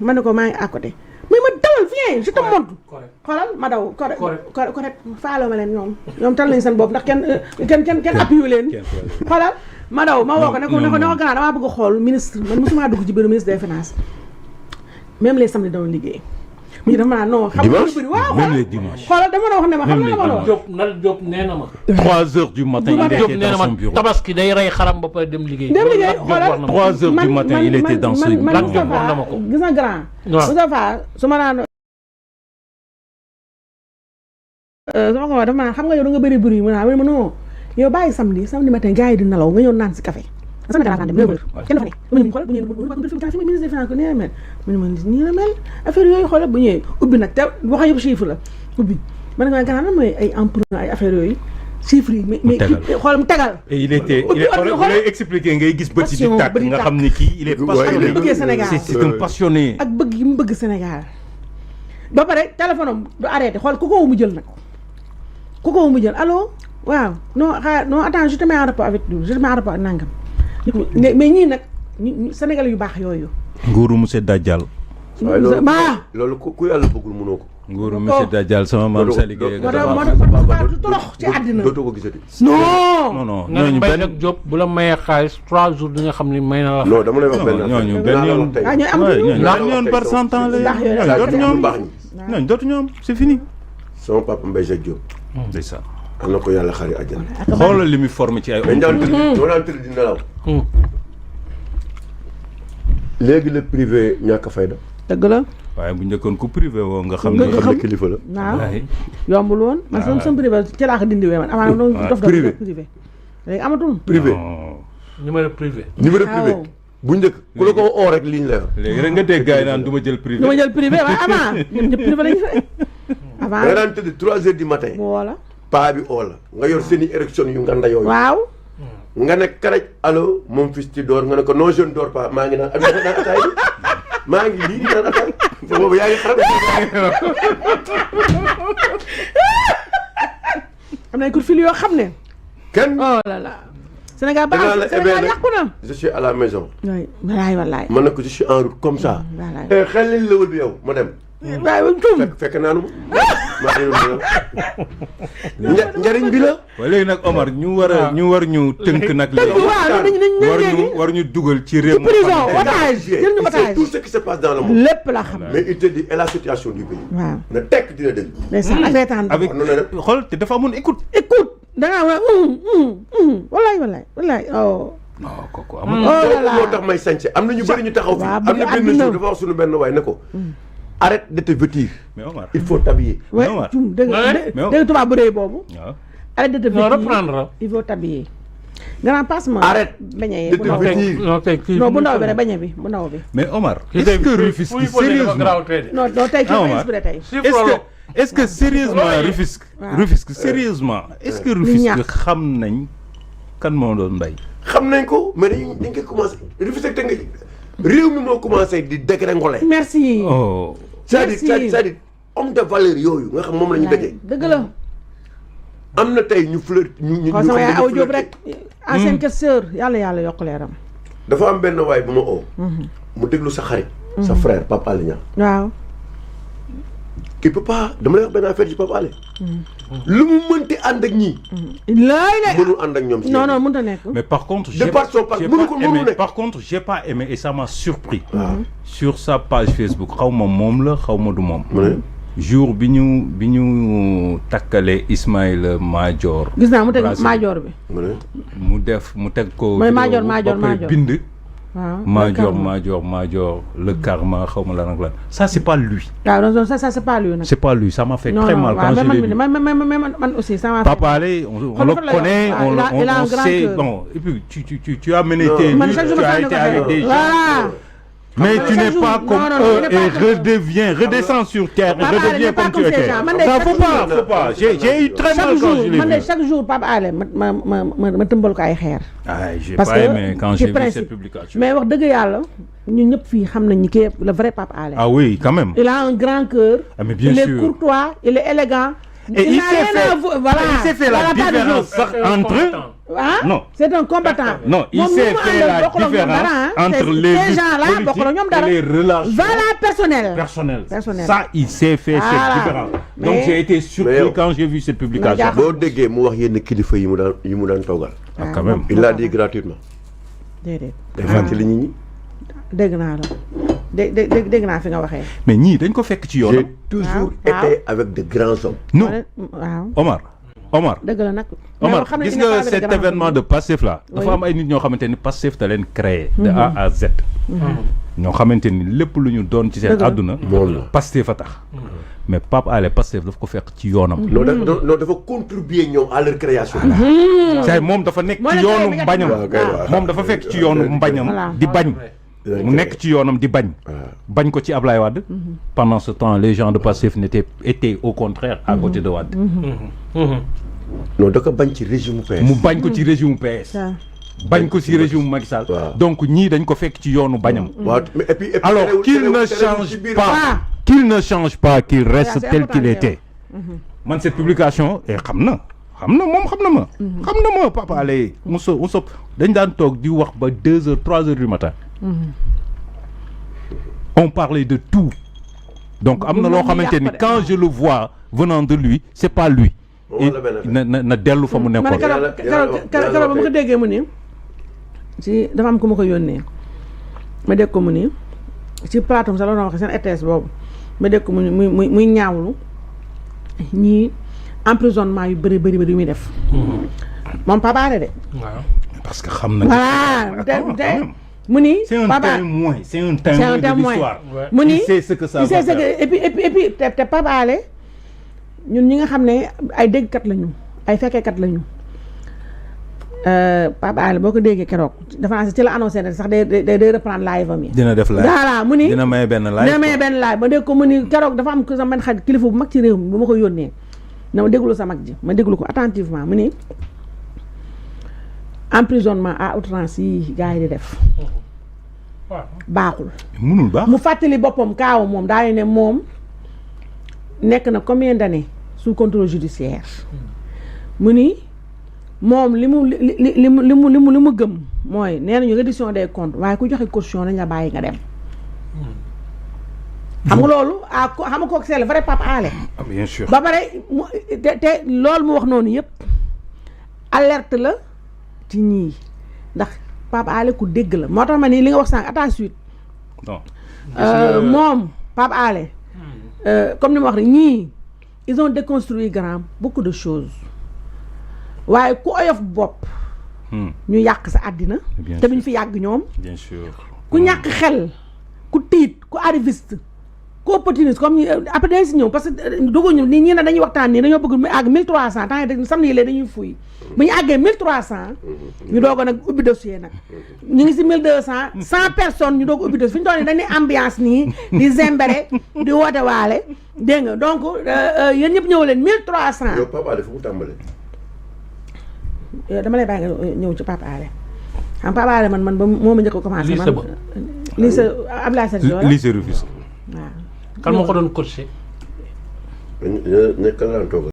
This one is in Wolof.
ma ne ko maa ngi à côté mais ma dawal viens je te montre xoolal ma daw correct faaloo ma leen ñoom tal nañ seen bopp ndax kenn appuyé leen xoolal ma daw ma woo ko ne ko grand damaa bëgg a xool ministre man mosuma dugg ci bureau ministre des finances même les samedi doon liggéey mu dafa naa non xam nga lu bëri waaw même les dimanches xoolal dama la wax ne ma xam nga la ma wax Diop nee na ma 3 heures du matin il était dans son bureau tabaski day rey xaram ba pare dem liggéey xoolal 3 heures du matin il était dans son bureau lan Diop wax na ma ko gis nga grand Moustapha su ma naan sama ko dafa ma xam nga yow da nga bëri bruit mu naa ma non yow bàyyi samedi matin gars yi di nelaw nga ñëw naan si café sama dara dem 9h kenn fa ne mu xool bu ñëwee ministre des finances ko nee mel mu ne ma nii la mel affaire yooyu xoolal bu ñëwee ubbi nag te wax yëpp chiffre la ubbi man nga gannaaw lan mooy ay emprunt ay affaire yooyu chiffres yi mais xool mu tegal et il est lay expliquer ngay gis bët yi di tàkk nga xam ni kii il est passionné bëgg Sénégal c'est un passionné ak bëgg yi mu bëgg Sénégal ba pare téléphone am du arrêté xool ku ko mu jël nag ku ko mu jël allo waaw non attends je te mets en rapport avec lui je te mets en rapport ak nangam mais ñii nag Sénégal yu baax yooyu. nguuru monsieur Dajjal. loolu ku yàlla bëggul mënoo ko. nguuru monsieur Dajjal sama maam Sali Gueye. moo tax torox ci àddina. dootoo ko gisati. non ñooñu benn Diop bu la mayee xaalis 3 jours di nga xam ni may na la. non dama lay wax benn ñooñu benn yoon. ñooñu yoon par 100 ans la. ñooñu dootu ñoom c'est fini. sama papa Mbaye Jacques Diop. ndeysaan. am na ko yàlla xari àjjana. xoolal li muy formé ci ay. mais daan tëdd di nelaw. léegi le privé ñàkk fayda. dëgg la. waaye bu njëkkoon ku privé woo nga xam ne kilifa la. waaw yombul woon. man sama privé ci laa ko dindiwee man avant doon dof privé léegi amatul. privé numéro privé. bu njëkk ku la ko oo rek ligne la yor. léegi rek nga dégg gars yi naan du ma jël privé. du ma jël privé waaye avant ñun ñëpp privé lañu fay. avant nga daan tëdd 3 heures du matin. voilà. paa bi oo la nga yor seen i érection yu nganda yooyu. waaw. nga ne karaj allo moom fils ci door nga ne ko non je ne dors pas maa ngi naan ataay bi maa ngi lii di naan ataay boobu yaa ngi xaram. am na ay coup de fil yoo xam ne. kenn oh là là. Sénégal baax Sénégal yàqu na. je suis à la maison. oui wallaay. man na ko je suis en route comme ça. wallaay xel li lëwal bi yow ma dem. waaye fekk naanu ma njariñ bi la. waaye léegi nag Omar ñu war ñu tënk nag. léegi war ñu dugal ci réew. prison otage jël ñu otage tout ce qui se passe dans le monde. lépp la xam. mais il te dit et la situation du pays. waaw na tekk dina dégg. mais sax ak reetaan avec xool te dafa amoon écoute. da ngaa wax wallaay oh. non kooku amul. moo tax may sañse am na ñu bëri ñu taxaw fi am na benn jour dafa wax suñu benn waay ne ko. arrête de te vêtir. mais Omar il faut t'habiller. mais Omar dégg tubaab bu dee boobu. waaw arrête de te vêtir reprendre. il faut t'habiller. grand passement. arrête beñe de te vêtir. non bu ndaw bi rek beñe bi bu ndaw bi. mais Omar. est-ce que Rufisque sérieusement non tey kii ma inspiré tey. est-ce que sérieusement Rufisque sérieusement est-ce que Rufisque xam nañ kan moo doon mbay. xam nañ ko mais dañ koy commencé Rufisque te nga réew mi moo commencé di dégringoler. merci. oh. c'est-à-dire homme de valeur yooyu nga xam moom la ñu dajee. dëgg la. am na tey ñu fleur ñu xool sama yaay aw Jóob rek. ancienne questeur yàlla yokk leeram. dafa am benn waay bu ma oo. mu déglu sa xarit. sa frère Pape Alé Niang. waaw. il peut pas dama lay wax benn affaire ci Pape Alé. lu mu mënti ànd ak ñii. mënul ànd ak ñoom. non mënut a nekk. mais par contre par contre j'ai pas aimé et ça m'a surpris. sur sa page Facebook xaw ma moom la xaw ma du moom. jour bi ñu takkalee Ismaïla Madior. gis naa mu teg Madior bi. mu teg ko. mooy Madior bind. Madior le karma xaw ma lan ak lan ça c'est pas lui. waaw non ça c'est pas lui nag. c'est pas lui ça m'a fait très mal quand je l'ai vu. man aussi ça m'a fait. Papa Alé on le connaît on sait bon et puis tu as mené tes luttes, tu as été avec des gens. Mais tu n'es pas comme eux et redescends sur terre et redeviens comme tu étais. Non, faut pas. J'ai eu très mal quand je l'ai vu. Chaque jour Pape Alé ma tëmbal ko ay xeer. J'ai pas aimé quand j'ai vu cette publication. Mais wax dëgg yàlla ñun ñëpp fii xam nañ ni kii le vrai Pape Alé. Ah oui, quand même. Il a un grand cœur. Ah mais bien sûr. Il est courtois, il est élégant. Et il s'est fait la différence entre... Ah, non, c'est un combattant. Non, il s'est fait la différence entre les gens-là et les relations personnelles. Ça, il s'est fait cette différence. Donc j'ai été surpris quand j'ai vu cette publication. boo déggee mu wax yenn kilifa yi mu daan toogal. Quand même. Il l'a dit gratuitement. déedéet. day fàttali nit ñi. dégg naa la dégg naa fi nga waxee. mais ñii dañ ko fekk ci yoonam. J'ai toujours été avec de grands hommes. non waaw Omar. dëgg la nag. Omar gis nga cet événement de Pastef là. dafa am ay nit ñoo xamante ni Pastef da leen créé. de A à Z. ñoo xamante ni lépp lu ñu doon ci seen àdduna. Pastef a tax. mais Pape Alé Pastef daf ko fekk ci yoonam. non dafa contribuer ñoom à leur création. c'est moom dafa nekk ci yoonu mbañam. moom dafa fekk ci yoonu mbañam di bañ. mu nekk ci yoonam di bañ. bañ ko ci Ablaye Wade. pendant ce temps les gens de Pastef étaient au contraire à côté de Wade. non da ko bañ ci régime PS. mu bañ ko ci régime PS. bañ ko ci régime Macky Sall. donc ñii dañ ko fekk ci yoonu bañam. et puis alors qu'il ne change pas qu'il reste tel qu'il était. man cette publication xam na ma Pape Alé mu so dañ daan toog di wax ba 2 heures 3 heures du matin. on parlait de tout. donc am na loo xamante ni quand je le vois venant de lui c'est pas lui. na dellu fa mu nekkoon. keroog ba ma ko déggee mu ni ci dafa am ku ma ko yónnee ma dégg ko mu ni ci plateau sax la doon wax seen RTS boobu ma dégg ko muy ñaawlu ñii emprisonnement yu bëri yu muy def. moom Pape Alé de. waaw parce que xam na. voilà te mu ni. c'est un témoin de l'histoire. mu ni il sait ce que ça va faire. et puis te Pape Alé ñun ñi nga xam ne ay déggkat lañu ay fekkekat lañu Pape Alé boo ko déggee keroog dafa ci la annoncé ne sax day reprendre live am yi. dina def live voilà mu ni dina may benn live ba dégg ko mu ni keroog dafa am sama benn xarit kilifa bu mag ci réew mi bu ma ko yónnee na ma déglu sa mag ji ma déglu ko attentivement mu ni emprisonnement à outrance yi gars yi di def baaxul. mënul baax mu fàttali boppam kaaw moom daañu ne moom nekk na combien d'années sous contrôle judiciaire mu ni moom li mu gëm mooy nee nañu reddition des comptes waaye ku joxe caution nañ la bàyyi nga dem. xam nga loolu xam nga kooku c'est le vrai Pape Alé. bien sûr ba pare te loolu mu wax noonu yëpp alerte la ci ñii ndax Pape Alé ku dégg la moo tax ma ni li nga wax sànq à ta suite. non moom Pape Alé comme ni ma wax rek ñii ils ont déconstruit beaucoup de choses waaye ku oyof bopp. ñu yàq sa àddina. te duñ fi yàgg ñoom. bien sûr ku ñàkk xel ku tiit ku arriviste ku opportuniste comme après dañ si ñëw parce que dugguñu ni ñii ne dañuy waxtaan nii dañoo bëgg mu àgg 1300 temps yii samedi yi dañuy fuy bu ñu àggee 1300 ñu doog a nag ubbi dossier nag ñu ngi si 1200 100 personnes ñu doog a ubbi dossier fi ñu toll nii dañuy ambiance nii di zembere di woote waale dégg nga donc yéen ñëpp ñëw leen 1300. yow Pape Alé fu mu tàmbalee. dama lay bàyyi nga ñëw ci Pape Alé xam Pape Alé man ba moo ma njëkk a commencé. lycée Abdoulaye Sadji lycée Rufisque. waaw. kan moo ko doon coaché. nekk la daan toogal.